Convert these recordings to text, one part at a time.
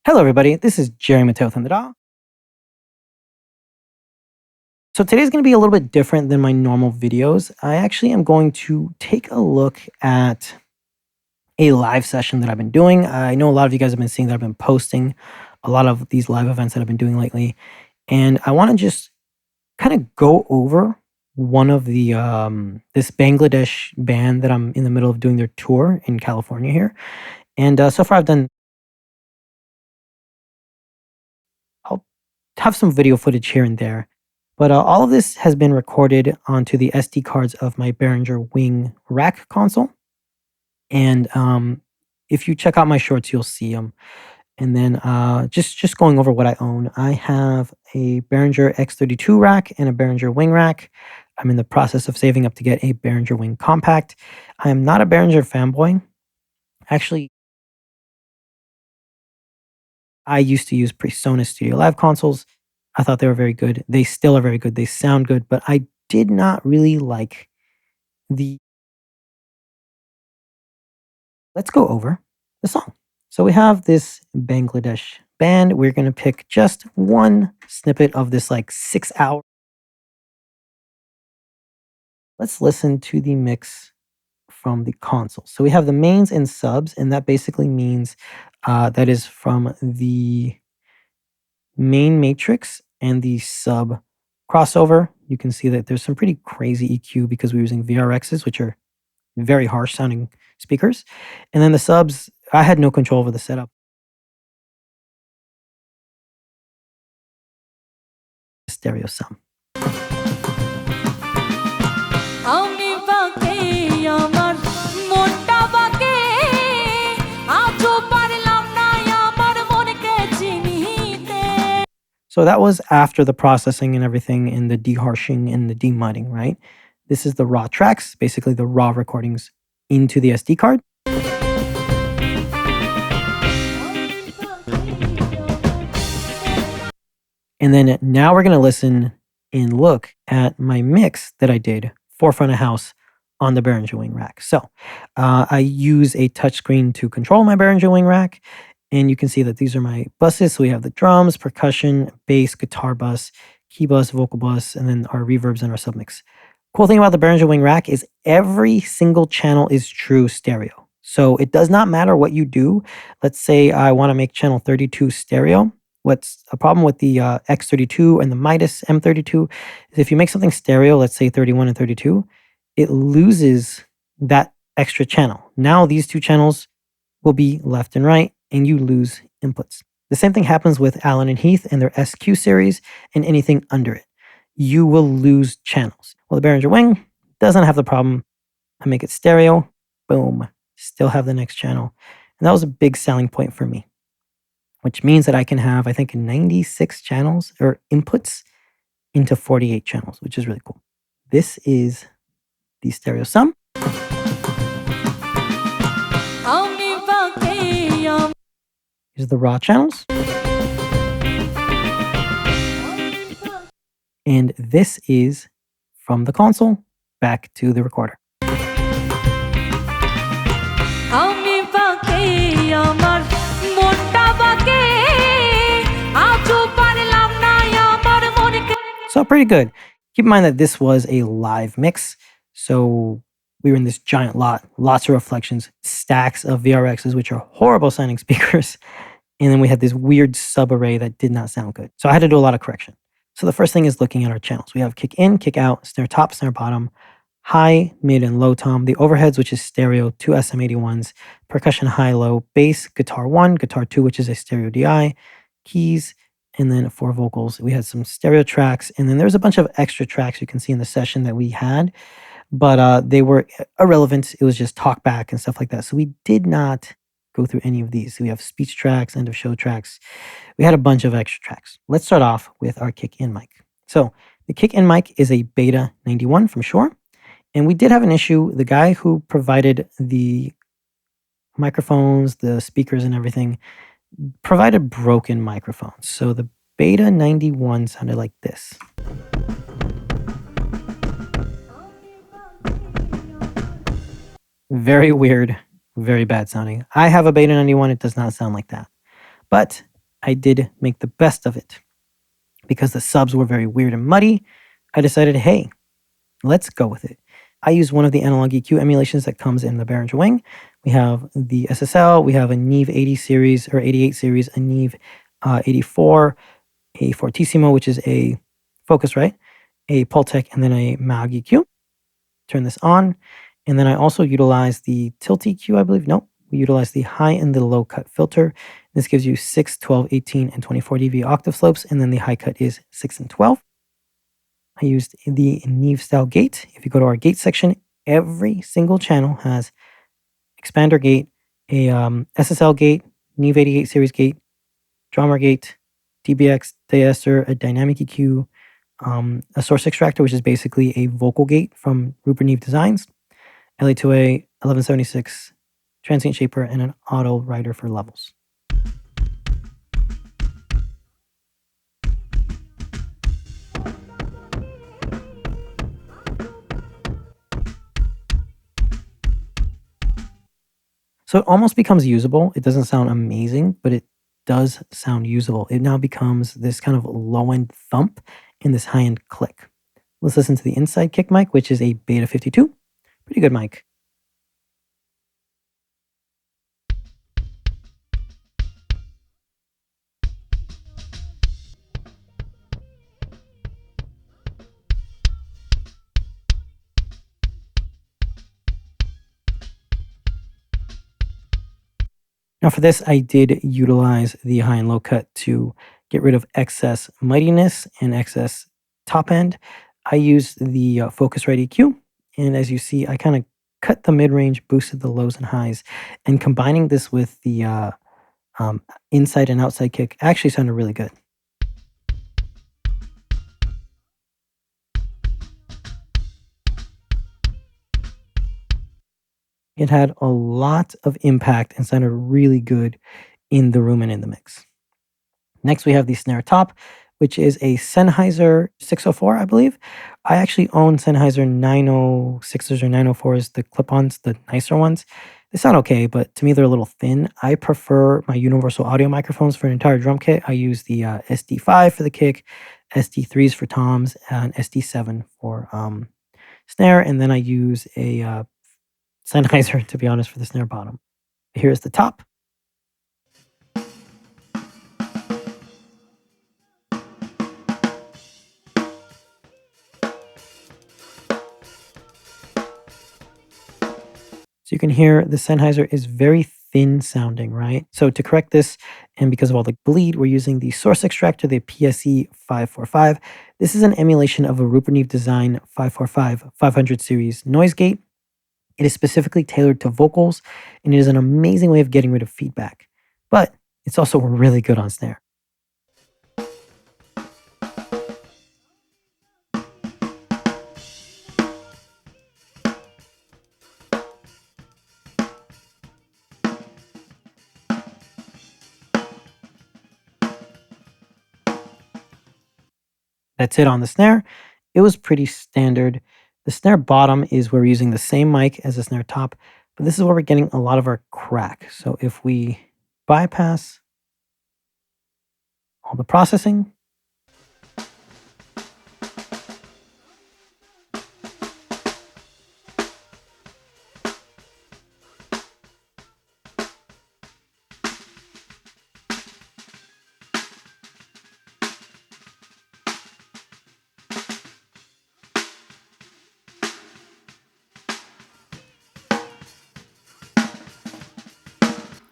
Hello, everybody. This is Jerry Mateo Thandra. So today's going to be a little bit different than my normal videos. I actually am going to take a look at a live session that I've been doing. I know a lot of you guys have been seeing that I've been posting a lot of these live events that I've been doing lately, and I want to just kind of go over one of the this Bangladesh band that I'm in the middle of doing their tour in California here. And so far, I'll have some video footage here and there. But all of this has been recorded onto the SD cards of my Behringer Wing rack console. And if you check out my shorts, you'll see them. And then just going over what I own, I have a Behringer X32 rack and a Behringer Wing rack. I'm in the process of saving up to get a Behringer Wing Compact. I am not a Behringer fanboy. Actually, I used to use PreSonus Studio Live consoles. I thought they were very good. They still are very good. They sound good, but I did not really like the. Let's go over the song. So we have this Bangladesh band. We're going to pick just one snippet of this like 6 hour. Let's listen to the mix from the console. So we have the mains and subs, and that basically means that is from the main matrix and the sub crossover. You can see that there's some pretty crazy EQ because we're using VRXs, which are very harsh sounding speakers. And then the subs, I had no control over the setup. Stereo sum. So that was after the processing and everything and the deharshing and the demudding, right? This is the raw tracks, basically the raw recordings into the SD card. And then now we're going to listen and look at my mix that I did for front of house on the Behringer Wing rack. So I use a touchscreen to control my Behringer Wing rack. And you can see that these are my buses. So we have the drums, percussion, bass, guitar bus, key bus, vocal bus, and then our reverbs and our submix. Cool thing about the Behringer Wing rack is every single channel is true stereo. So it does not matter what you do. Let's say I want to make channel 32 stereo. What's a problem with the X32 and the Midas M32 is if you make something stereo, let's say 31 and 32, it loses that extra channel. Now these two channels will be left and right, and you lose inputs. The same thing happens with Allen and Heath and their SQ series and anything under it. You will lose channels. Well, the Behringer Wing doesn't have the problem. I make it stereo, boom, still have the next channel. And that was a big selling point for me, which means that I can have, I think, 96 channels or inputs into 48 channels, which is really cool. This is the stereo sum. Here's the raw channels. And this is from the console back to the recorder. So pretty good. Keep in mind that this was a live mix. So we were in this giant lot, lots of reflections, stacks of VRXs, which are horrible sounding speakers. And then we had this weird sub array that did not sound good. So I had to do a lot of correction. So the first thing is looking at our channels. We have kick in, kick out, snare top, snare bottom, high, mid, and low tom, the overheads, which is stereo, two SM81s, percussion high, low, bass, guitar 1, guitar 2, which is a stereo DI, keys, and then 4 vocals. We had some stereo tracks, and then there's a bunch of extra tracks you can see in the session that we had, but they were irrelevant. It was just talk back and stuff like that. So we did not go through any of these. So we have speech tracks, end of show tracks. We had a bunch of extra tracks. Let's start off with our kick in mic. So the kick in mic is a Beta 91 from Shure. And we did have an issue. The guy who provided the microphones, the speakers and everything, provided broken microphones. So the Beta 91 sounded like this. Very weird, very bad sounding. I have a Beta 91. It does not sound like that. But I did make the best of it. Because the subs were very weird and muddy, I decided, hey, let's go with it. I use one of the analog EQ emulations that comes in the Behringer Wing. We have the SSL, we have a Neve 80 series or 88 series, a Neve 84, a Fortissimo, which is a Focusrite, a Pultec, and then a Mag EQ. Turn this on. And then I also utilize the Tilt EQ, I believe. Nope. We utilize the high and the low cut filter. This gives you 6, 12, 18, and 24 dB octave slopes. And then the high cut is 6 and 12. I used the Neve style gate. If you go to our gate section, every single channel has expander gate, a SSL gate, Neve 88 series gate, drummer gate, DBX deesser, a dynamic EQ, a source extractor, which is basically a vocal gate from Rupert Neve Designs, LA2A 1176 transient shaper, and an auto writer for levels. So it almost becomes usable. It doesn't sound amazing, but it does sound usable. It now becomes this kind of low end thump and this high end click. Let's listen to the inside kick mic, which is a Beta 52. Pretty good mic. Now for this, I did utilize the high and low cut to get rid of excess mightiness and excess top end. I used the Focusrite EQ, and as you see, I kind of cut the mid-range, boosted the lows and highs, and combining this with the inside and outside kick actually sounded really good. It had a lot of impact and sounded really good in the room and in the mix. Next, we have the snare top, which is a Sennheiser 604, I believe. I actually own Sennheiser 906s or 904s, the clip-ons, the nicer ones. They sound okay, but to me, they're a little thin. I prefer my universal audio microphones for an entire drum kit. I use the SD5 for the kick, SD3s for toms, and SD7 for snare, and then I use a Sennheiser, to be honest, for the snare bottom. Here's the top. So you can hear the Sennheiser is very thin sounding, right? So to correct this, and because of all the bleed, we're using the source extractor, the PSE 545. This is an emulation of a Rupert Neve Design 545 500 series noise gate. It is specifically tailored to vocals, and it is an amazing way of getting rid of feedback. But it's also really good on snare. That's it on the snare. It was pretty standard. The snare bottom is where we're using the same mic as the snare top, but this is where we're getting a lot of our crack. So if we bypass all the processing,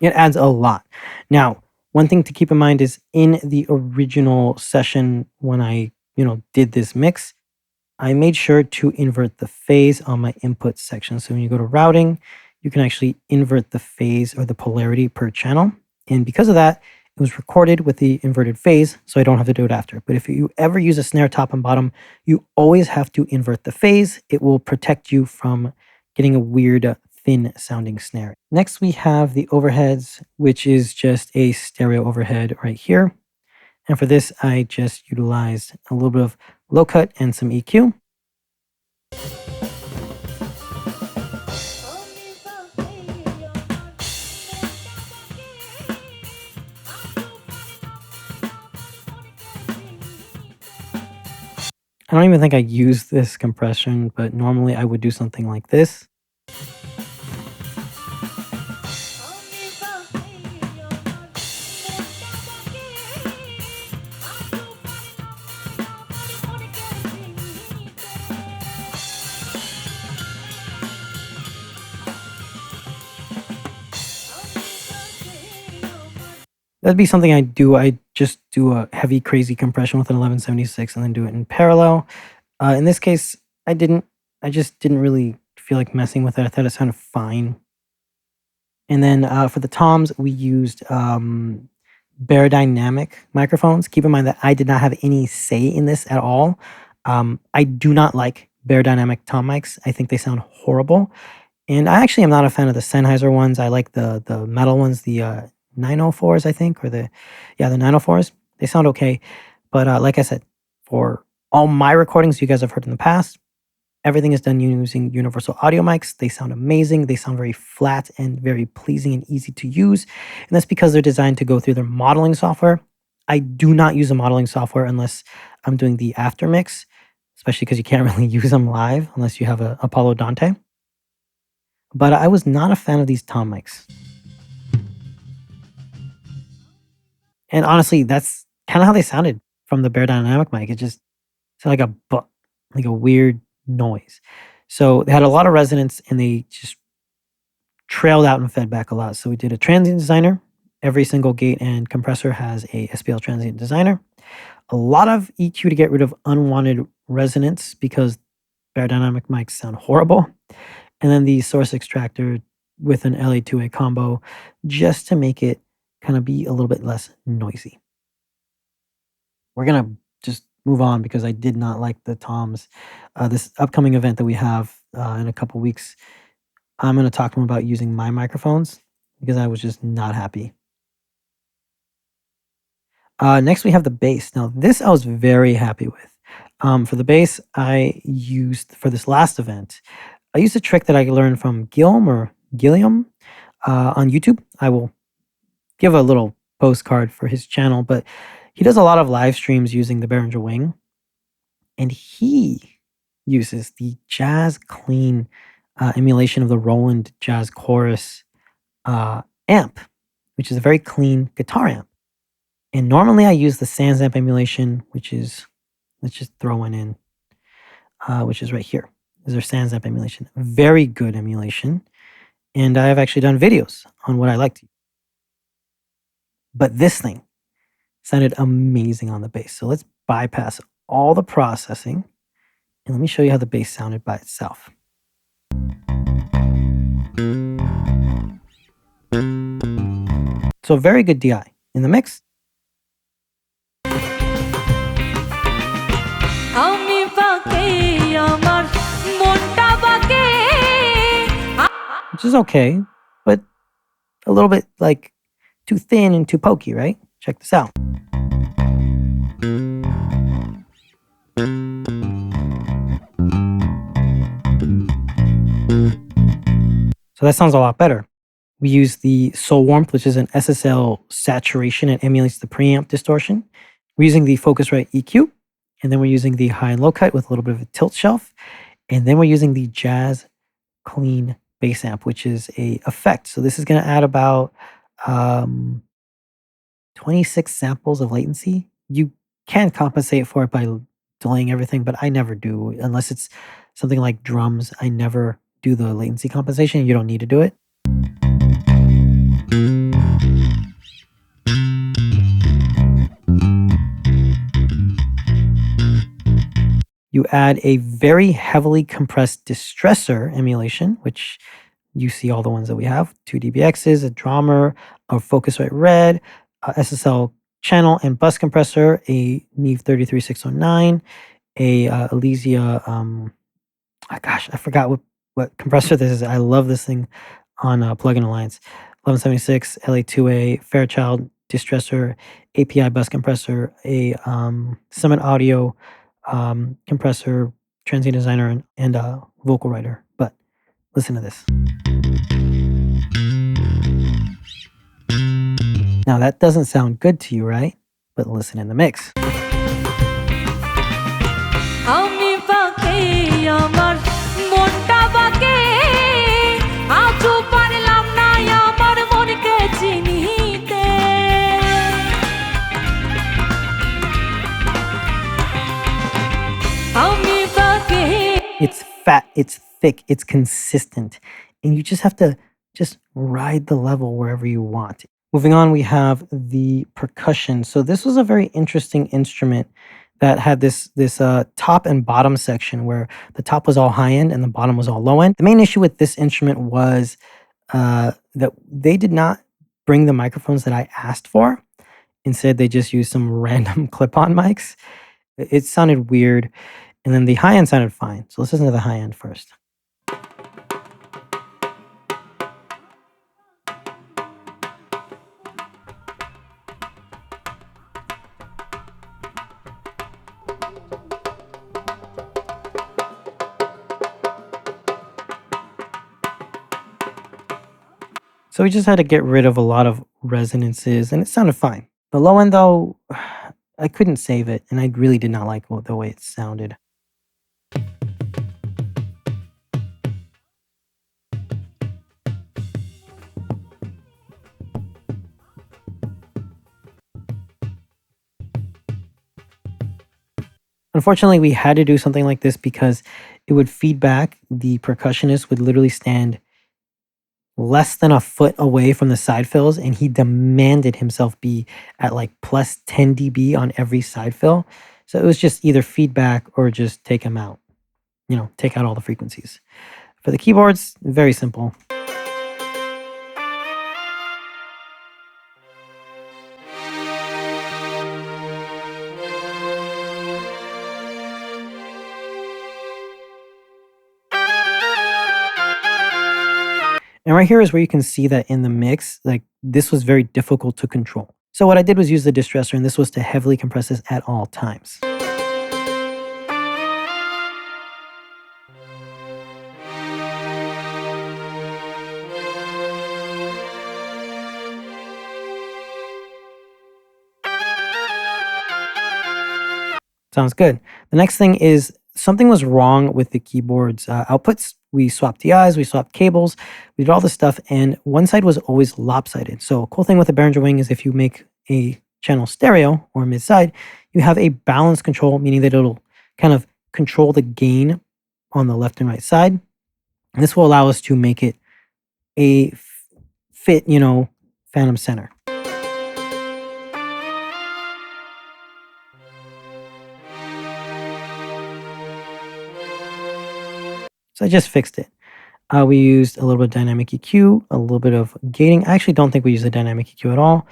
it adds a lot. Now, one thing to keep in mind is in the original session when I, did this mix, I made sure to invert the phase on my input section. So when you go to routing, you can actually invert the phase or the polarity per channel. And because of that, it was recorded with the inverted phase, so I don't have to do it after. But if you ever use a snare top and bottom, you always have to invert the phase. It will protect you from getting a weird thin sounding snare. Next, we have the overheads, which is just a stereo overhead right here. And for this, I just utilized a little bit of low cut and some EQ. I don't even think I use this compression, but normally I would do something like this. That'd be something I do. I just do a heavy, crazy compression with an 1176 and then do it in parallel. In this case, I didn't. I just didn't really feel like messing with it. I thought it sounded fine. And then for the toms, we used Dynamic microphones. Keep in mind that I did not have any say in this at all. I do not like Dynamic tom mics. I think they sound horrible. And I actually am not a fan of the Sennheiser ones. I like the metal ones, the 904s, I think, or the 904s. They sound okay. But like I said, for all my recordings you guys have heard in the past, everything is done using universal audio mics. They sound amazing. They sound very flat and very pleasing and easy to use. And that's because they're designed to go through their modeling software. I do not use a modeling software unless I'm doing the after mix, especially because you can't really use them live unless you have a Apollo Dante. But I was not a fan of these tom mics. And honestly, that's kind of how they sounded from the Dynamic mic. It just sounded like a weird noise. So they had a lot of resonance and they just trailed out and fed back a lot. So we did a transient designer. Every single gate and compressor has a SPL transient designer. A lot of EQ to get rid of unwanted resonance because Dynamic mics sound horrible. And then the source extractor with an LA2A combo just to make it kind of be a little bit less noisy. We're going to just move on because I did not like the toms. This upcoming event that we have in a couple weeks, I'm going to talk to them about using my microphones because I was just not happy. Next, we have the bass. Now, this I was very happy with. For the bass, I used, for this last event, I used a trick that I learned from Gilliam on YouTube. I will give a little postcard for his channel, but he does a lot of live streams using the Behringer Wing, and he uses the Jazz Clean emulation of the Roland Jazz Chorus amp, which is a very clean guitar amp. And normally I use the Sans amp emulation, which is, let's just throw one in, which is right here. This is our Sans amp emulation. Very good emulation. And I have actually done videos on what I like to use. But this thing sounded amazing on the bass. So let's bypass all the processing and let me show you how the bass sounded by itself. So very good DI. In the mix, which is okay, but a little bit like too thin and too pokey, right? Check this out. So that sounds a lot better. We use the Soul Warmth, which is an SSL saturation and emulates the preamp distortion. We're using the Focusrite EQ, and then we're using the high and low cut with a little bit of a tilt shelf. And then we're using the Jazz Clean bass amp, which is a effect. So this is going to add about 26 samples of latency. You can compensate for it by delaying everything, but I never do. Unless it's something like drums, I never do the latency compensation. You don't need to do it. You add a very heavily compressed distressor emulation, which you see all the ones that we have, 2 DBXs, a drummer, a Focusrite Red, a SSL channel and bus compressor, a Neve 33609, a Elysia, I forgot what compressor this is. I love this thing on Plugin Alliance. 1176, LA2A, Fairchild distressor, API bus compressor, a Summit Audio compressor, transient designer, and a vocal writer. But listen to this. Now that doesn't sound good to you, right? But listen in the mix. আমার মনটা বাকে আজও পারলাম না আমার মনকে চিনিতে আমি বাকে It's fat, it's thick, it's consistent, and you just have to just ride the level wherever you want. Moving on, we have the percussion. So this was a very interesting instrument that had this top and bottom section where the top was all high end and the bottom was all low end. The main issue with this instrument was that they did not bring the microphones that I asked for. Instead, they just used some random clip-on mics. It sounded weird, and then the high end sounded fine. So let's listen to the high end first. So we just had to get rid of a lot of resonances, and it sounded fine. The low end, though, I couldn't save it, and I really did not like the way it sounded. Unfortunately, we had to do something like this because it would feedback. The percussionist would literally stand less than a foot away from the side fills, and he demanded himself be at like plus 10 dB on every side fill. So it was just either feedback or just take him out, take out all the frequencies. For the keyboards, very simple. And right here is where you can see that in the mix, like this was very difficult to control. So what I did was use the distressor, and this was to heavily compress this at all times. Sounds good. The next thing is something was wrong with the keyboard's outputs. We swapped DIs, we swapped cables, we did all this stuff, and one side was always lopsided. So a cool thing with the Behringer Wing is if you make a channel stereo or mid-side, you have a balance control, meaning that it'll kind of control the gain on the left and right side. And this will allow us to make it a fit, phantom center. So I just fixed it. We used a little bit of dynamic EQ, a little bit of gating. I actually don't think we use the dynamic EQ at all.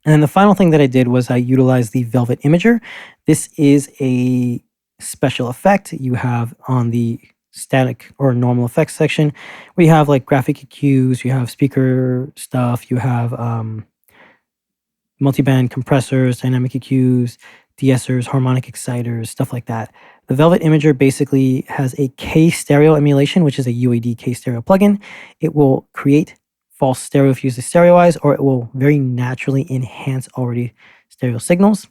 And then the final thing that I did was I utilized the Velvet Imager. This is a special effect you have on the static or normal effects section, where you have like graphic EQs, you have speaker stuff, you have multiband compressors, dynamic EQs, de-essers, harmonic exciters, stuff like that. The Velvet Imager basically has a K stereo emulation, which is a UAD K stereo plugin. It will create false stereo if you use the stereoize, or it will very naturally enhance already stereo signals.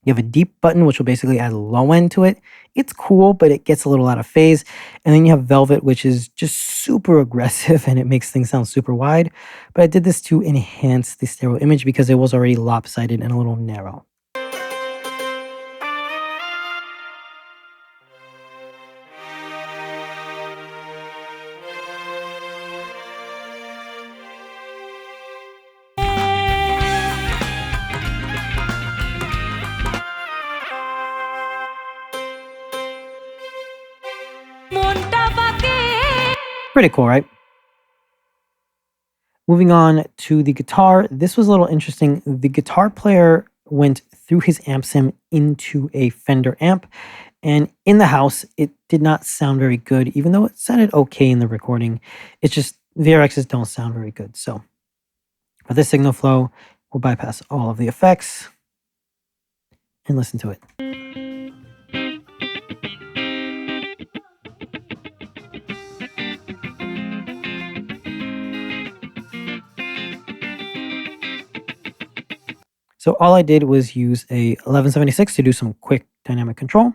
You have a deep button, which will basically add low end to it. It's cool, but it gets a little out of phase. And then you have Velvet, which is just super aggressive and it makes things sound super wide. But I did this to enhance the stereo image because it was already lopsided and a little narrow. Pretty cool, right? Moving on to the guitar, this was a little interesting. The guitar player went through his amp sim into a Fender amp, and in the house, it did not sound very good, even though it sounded okay in the recording. It's just VRXs don't sound very good. So for this signal flow, we'll bypass all of the effects and listen to it. So all I did was use a 1176 to do some quick dynamic control,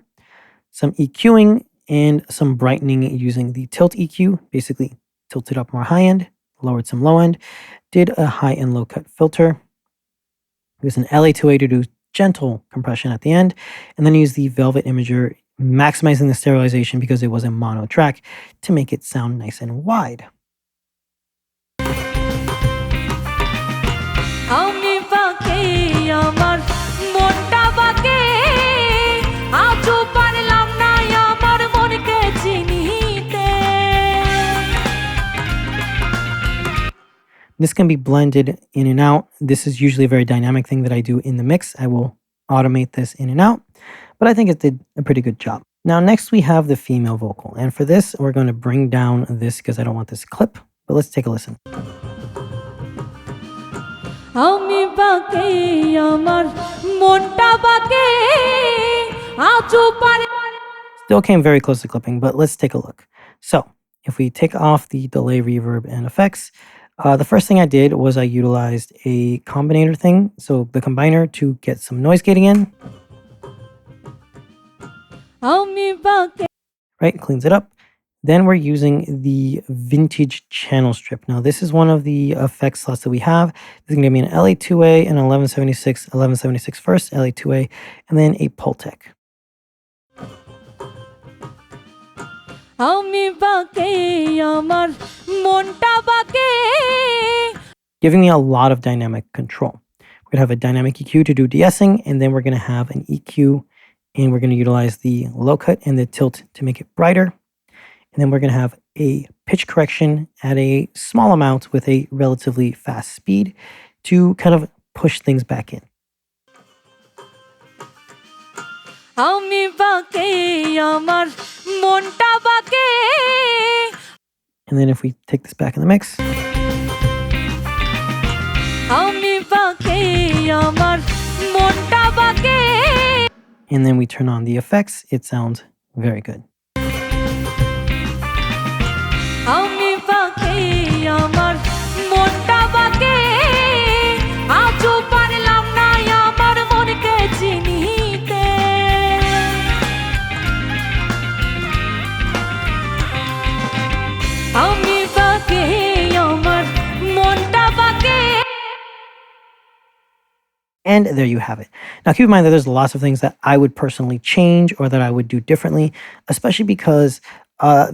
some EQing, and some brightening using the tilt EQ, basically tilted up more high end, lowered some low end, did a high and low cut filter, used an LA2A to do gentle compression at the end, and then used the Velvet Imager, maximizing the sterilization because it was a mono track to make it sound nice and wide. আমি বাঁকে আমার মনটা বাঁকে আজও পারলাম না আমার মনকে চিনিতে This can be blended in and out. This is usually a very dynamic thing that I do in the mix. I will automate this in and out, but I think it did a pretty good job. Now, next we have the female vocal. And for this, we're going to bring down this because I don't want this clip, but let's take a listen. আমি বাঁকে আমার মনটা বাঁকে আজও পারে Still came very close to clipping, but let's take a look. So if we take off the delay, reverb, and effects, the first thing I did was I utilized a combinator thing. So the combiner to get some noise gating in, আমি বাঁকে right? Cleans it up. Then we're using the vintage channel strip. Now this is one of the effect slots that we have. This is going to give me an LA2A, an 1176 first, LA2A, and then a Pultec. আমি বাঁকে আমার মনটা বাঁকে Giving me a lot of dynamic control. We're going to have a dynamic EQ to do de-essing, and then we're going to have an EQ, and we're going to utilize the low cut and the tilt to make it brighter. And then we're going to have a pitch correction at a small amount with a relatively fast speed to kind of push things back in. আমি বাঁকে আমার মনটা বাঁকে And then if we take this back in the mix, আমি বাঁকে আমার মনটা বাঁকে and then we turn on the effects, it sounds very good. আমি বাঁকে আমার মনটা বাঁকে আজও পারলাম না আমার মনকে চিনিতে আমি বাঁকে আমার মনটা বাঁকে And there you have it. Now, keep in mind that there's lots of things that I would personally change or that I would do differently, especially because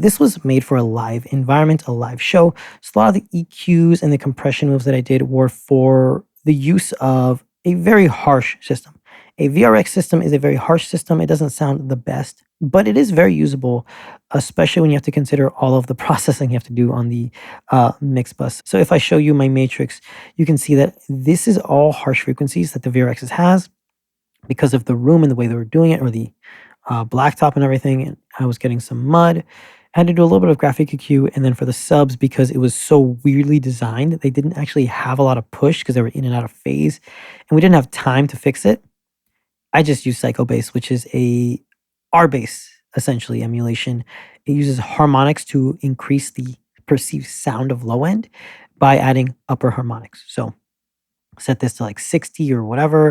this was made for a live environment, a live show. So a lot of the EQs and the compression moves that I did were for the use of a very harsh system. A VRX system is a very harsh system. It doesn't sound the best, but it is very usable, especially when you have to consider all of the processing you have to do on the mix bus. So if I show you my matrix, you can see that this is all harsh frequencies that the VRXs has because of the room and the way they were doing it, or the blacktop and everything. And I was getting some mud. I had to do a little bit of graphic EQ, and then for the subs, because it was so weirdly designed, they didn't actually have a lot of push because they were in and out of phase, and we didn't have time to fix it. I just use Psycho Bass, which is a R bass essentially emulation. It uses harmonics to increase the perceived sound of low end by adding upper harmonics. So set this to like 60 or whatever,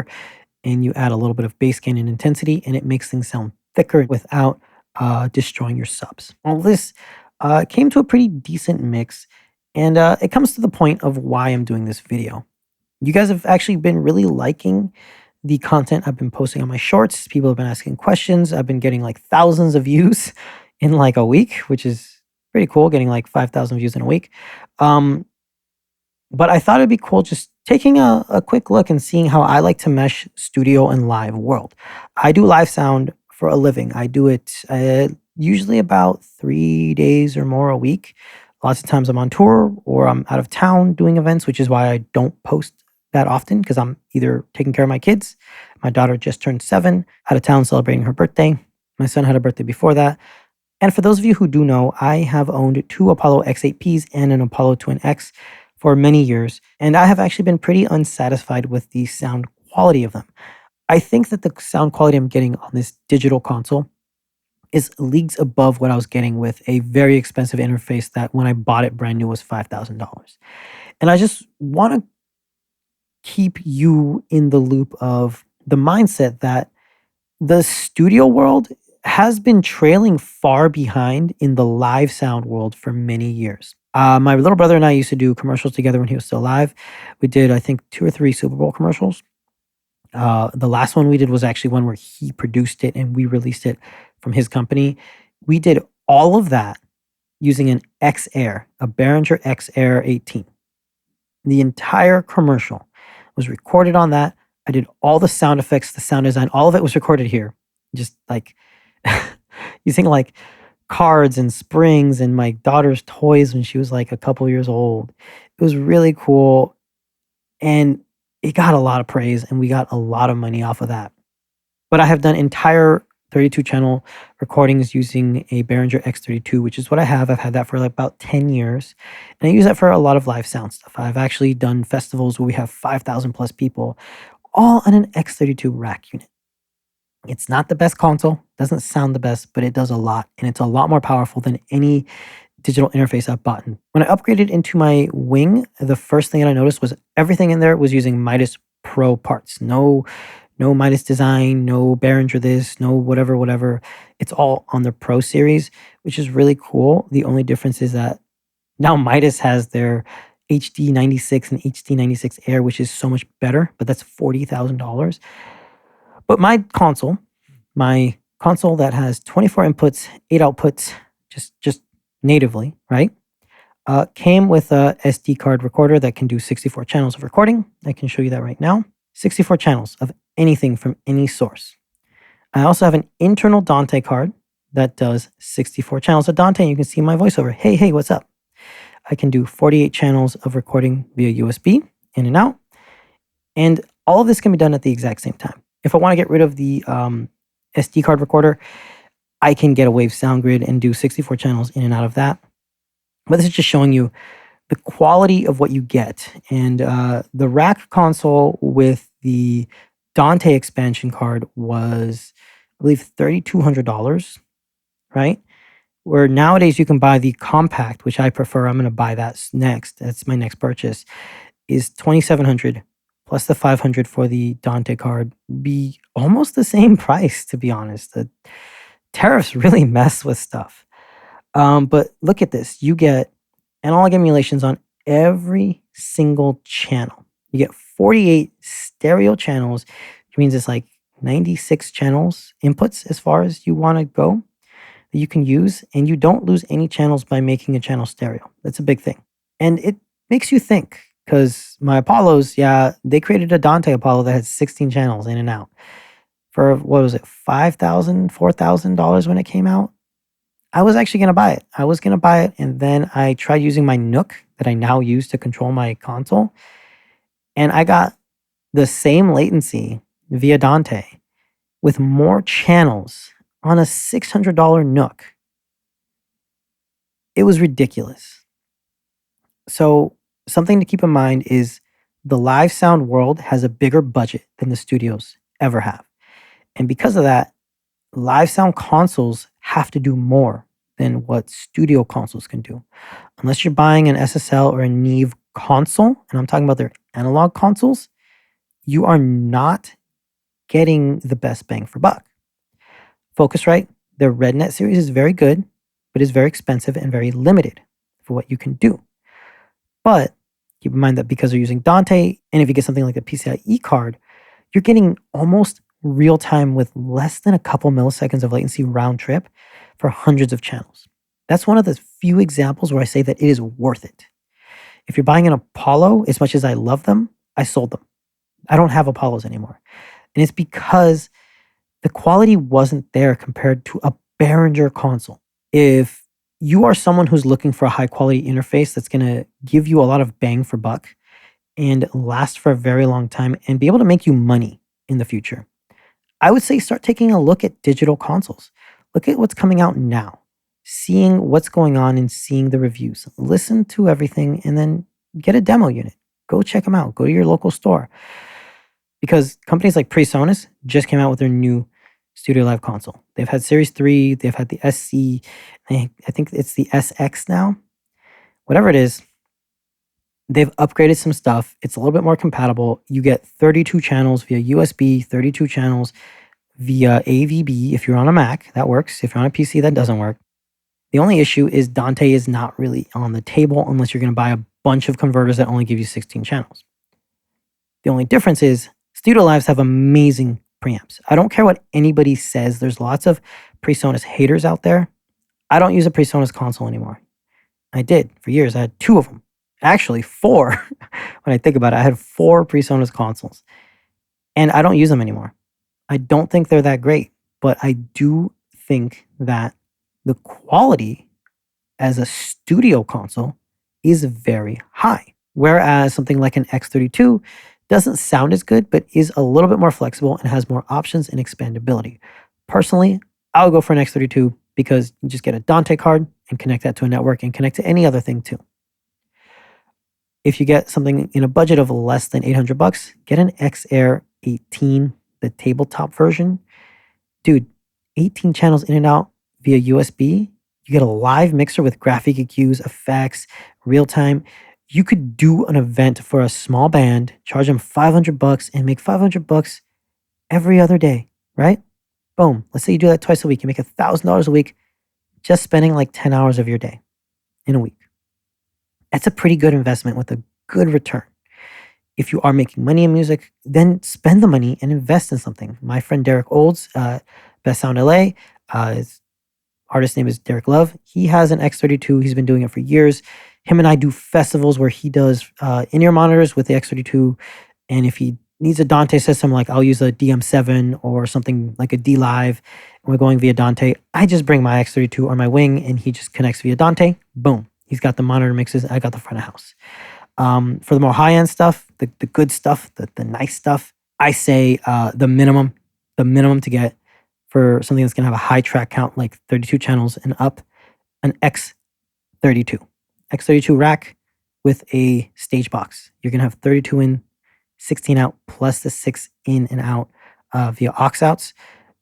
and you add a little bit of bass gain and intensity, and it makes things sound thicker without destroying your subs. All this came to a pretty decent mix, and it comes to the point of why I'm doing this video. You guys have actually been really liking the content I've been posting on my shorts. People have been asking questions. I've been getting like thousands of views in like a week, which is pretty cool, getting like 5,000 views in a week. But I thought it'd be cool just taking a quick look and seeing how I like to mesh studio and live world. I do live sound for a living. I do it usually about 3 days or more a week. Lots of times I'm on tour or I'm out of town doing events, which is why I don't post that often, because I'm either taking care of my kids. My daughter just turned 7, out of town celebrating her birthday. My son had a birthday before that. And for those of you who do know, I have owned 2 Apollo X8Ps and an Apollo Twin X for many years, and I have actually been pretty unsatisfied with the sound quality of them. I think that the sound quality I'm getting on this digital console is leagues above what I was getting with a very expensive interface that when I bought it brand new was $5,000. And I just want to keep you in the loop of the mindset that the studio world has been trailing far behind in the live sound world for many years. My little brother and I used to do commercials together when he was still alive. We did, I think, 2 or 3 Super Bowl commercials. The last one we did was actually one where he produced it and we released it from his company. We did all of that using an X Air, a Behringer X Air 18. The entire commercial was recorded on that. I did all the sound effects, the sound design, all of it was recorded here. Just like using like cards and springs and my daughter's toys when she was like a couple years old. It was really cool. And it got a lot of praise and we got a lot of money off of that. But I have done entire 32 channel recordings using a Behringer X32, which is what I have. I've had that for like about 10 years. And I use that for a lot of live sound stuff. I've actually done festivals where we have 5,000 plus people, all on an X32 rack unit. It's not the best console, doesn't sound the best, but it does a lot. And it's a lot more powerful than any digital interface I've bought. When I upgraded into my Wing, the first thing that I noticed was everything in there was using Midas Pro parts. No Midas design, no Behringer this, no whatever. It's all on the Pro series, which is really cool. The only difference is that now Midas has their HD96 and HD96 Air, which is so much better, but that's $40,000. But my console that has 24 inputs, 8 outputs, just natively, right? Came with a SD card recorder that can do 64 channels of recording. I can show you that right now. 64 channels of anything from any source. I also have an internal Dante card that does 64 channels of Dante. And you can see my voiceover. Hey, what's up? I can do 48 channels of recording via USB in and out. And all of this can be done at the exact same time. If I want to get rid of the SD card recorder, I can get a Wave Sound Grid and do 64 channels in and out of that. But this is just showing you the quality of what you get. And the rack console with the Dante expansion card was, I believe, $3,200, right? Where nowadays you can buy the compact, which I prefer. I'm going to buy that next. That's my next purchase. Is $2,700 plus the $500 for the Dante card. Be almost the same price, to be honest. The tariffs really mess with stuff. But look at this. You get analog emulations on every single channel. You get 48 stereo channels, which means it's like 96 channels inputs as far as you want to go that you can use. And you don't lose any channels by making a channel stereo. That's a big thing. And it makes you think, because my Apollos, they created a Dante Apollo that had 16 channels in and out for, what was it, $5,000, $4,000 when it came out. I was actually going to buy it. I was going to buy it. And then I tried using my Nook that I now use to control my console. And I got the same latency via Dante with more channels on a $600 Nook. It was ridiculous. So something to keep in mind is the live sound world has a bigger budget than the studios ever have. And because of that, live sound consoles have to do more than what studio consoles can do. Unless you're buying an SSL or a Neve console, and I'm talking about their analog consoles, you are not getting the best bang for buck. Focusrite, their RedNet series is very good, but is very expensive and very limited for what you can do. But keep in mind that because they're using Dante, and if you get something like a PCIe card, you're getting almost real time with less than a couple milliseconds of latency round trip for hundreds of channels. That's one of the few examples where I say that it is worth it. If you're buying an Apollo, as much as I love them, I sold them. I don't have Apollos anymore. And it's because the quality wasn't there compared to a Behringer console. If you are someone who's looking for a high quality interface that's going to give you a lot of bang for buck and last for a very long time and be able to make you money in the future, I would say start taking a look at digital consoles. Look at what's coming out now, seeing what's going on and seeing the reviews. Listen to everything and then get a demo unit. Go check them out. Go to your local store. Because companies like PreSonus just came out with their new Studio Live console. They've had Series 3, they've had the SC, I think it's the SX now. Whatever it is, They've upgraded some stuff. It's a little bit more compatible. You get 32 channels via USB, 32 channels via AVB. If you're on a Mac, that works. If you're on a PC, that doesn't work. The only issue is Dante is not really on the table unless you're going to buy a bunch of converters that only give you 16 channels. The only difference is Studio Lives have amazing preamps. I don't care what anybody says. There's lots of PreSonus haters out there. I don't use a PreSonus console anymore. I did for years. I had 2 of them. Actually, 4. When I think about it, I had 4 PreSonus consoles. And I don't use them anymore. I don't think they're that great. But I do think that the quality as a studio console is very high. Whereas something like an X32 doesn't sound as good, but is a little bit more flexible and has more options and expandability. Personally, I would go for an X32 because you just get a Dante card and connect that to a network and connect to any other thing too. If you get something in a budget of less than $800, get an X-Air 18, the tabletop version. Dude, 18 channels in and out via USB. You get a live mixer with graphic EQs, effects, real time. You could do an event for a small band, charge them $500 and make $500 every other day, right? Boom. Let's say you do that twice a week. You make $1,000 a week just spending like 10 hours of your day in a week. That's a pretty good investment with a good return. If you are making money in music, then spend the money and invest in something. My friend Derek Olds, Best Sound LA, his artist name is Derek Love. He has an X32. He's been doing it for years. Him and I do festivals where he does in-ear monitors with the X32. And if he needs a Dante system, like I'll use a DM7 or something like a D Live, and we're going via Dante, I just bring my X32 or my Wing and he just connects via Dante. Boom. He's got the monitor mixes. I got the front of house. For the more high-end stuff, the good stuff, the nice stuff, I say the minimum to get for something that's going to have a high track count, like 32 channels and up, an X32. X32 rack with a stage box. You're going to have 32 in, 16 out, plus the 6 in and out via aux outs.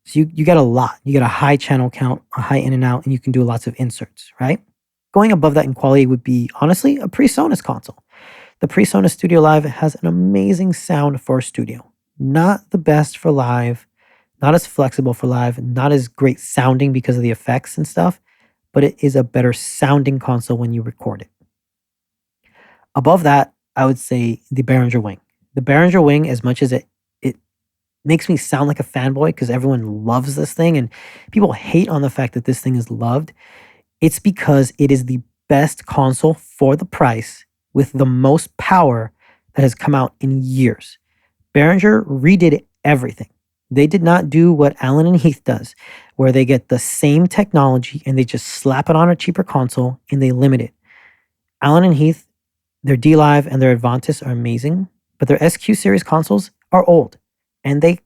So you get a lot. You get a high channel count, a high in and out, and you can do lots of inserts, right? Going above that in quality would be, honestly, a PreSonus console. The PreSonus Studio Live has an amazing sound for studio. Not the best for live, not as flexible for live, not as great sounding because of the effects and stuff, but it is a better sounding console when you record it. Above that, I would say the Behringer Wing. The Behringer Wing, as much as it makes me sound like a fanboy because everyone loves this thing and people hate on the fact that this thing is loved, it's because it is the best console for the price with the most power that has come out in years. Behringer redid everything. They did not do what Allen and Heath does, where they get the same technology and they just slap it on a cheaper console and they limit it. Allen and Heath, their D Live and their Advantis are amazing, but their SQ series consoles are old and they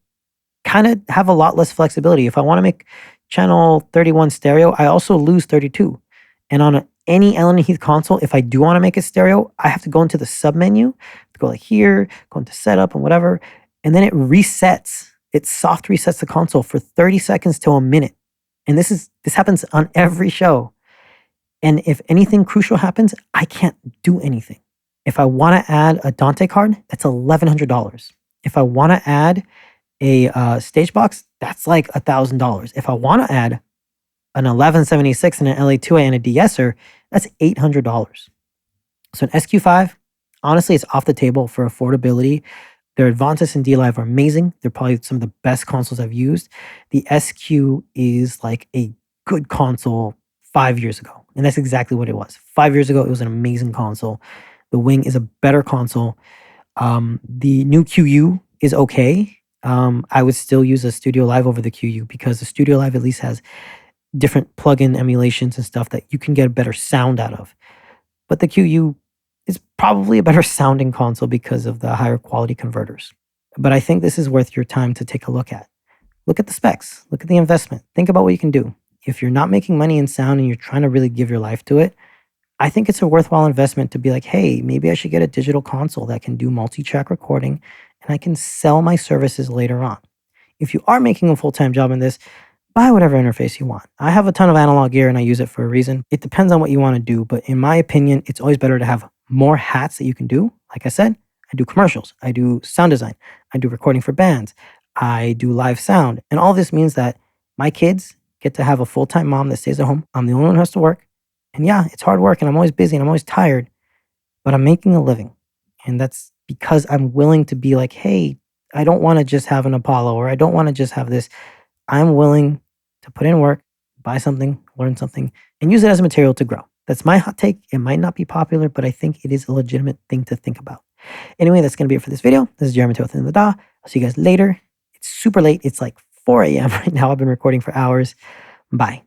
kind of have a lot less flexibility. If I want to make channel 31 stereo, I also lose 32. And on any Allen and Heath console, if I do want to make it stereo, I have to go into the sub menu, go like here, go into setup and whatever, and then it resets. It soft resets the console for 30 seconds to a minute. And this happens on every show. And if anything crucial happens, I can't do anything. If I want to add a Dante card, that's $1,100. If I want to add a stage box, that's like $1,000. If I want to add an 1176 and an LA2A and a de-esser, that's $800. So an SQ5, honestly, it's off the table for affordability. Their Advantis and D-Live are amazing. They're probably some of the best consoles I've used. The SQ is like a good console 5 years ago. And that's exactly what it was. 5 years ago, it was an amazing console. The Wing is a better console. The new QU is okay. I would still use a Studio Live over the QU because the Studio Live at least has different plugin emulations and stuff that you can get a better sound out of. But the QU is probably a better sounding console because of the higher quality converters. But I think this is worth your time to take a look at. Look at the specs. Look at the investment. Think about what you can do. If you're not making money in sound and you're trying to really give your life to it, I think it's a worthwhile investment to be like, hey, maybe I should get a digital console that can do multi-track recording and I can sell my services later on. If you are making a full-time job in this, buy whatever interface you want. I have a ton of analog gear and I use it for a reason. It depends on what you want to do, but in my opinion, it's always better to have more hats that you can do. Like I said, I do commercials, I do sound design, I do recording for bands, I do live sound. And all this means that my kids get to have a full time mom that stays at home. I'm the only one who has to work. And yeah, it's hard work and I'm always busy and I'm always tired, but I'm making a living. And that's because I'm willing to be like, hey, I don't want to just have an Apollo or I don't want to just have this. I'm willing to put in work, buy something, learn something, and use it as a material to grow. That's my hot take. It might not be popular, but I think it is a legitimate thing to think about. Anyway, that's going to be it for this video. This is Jeremy Toth in the Da. I'll see you guys later. It's super late. It's like 4 a.m. right now. I've been recording for hours. Bye.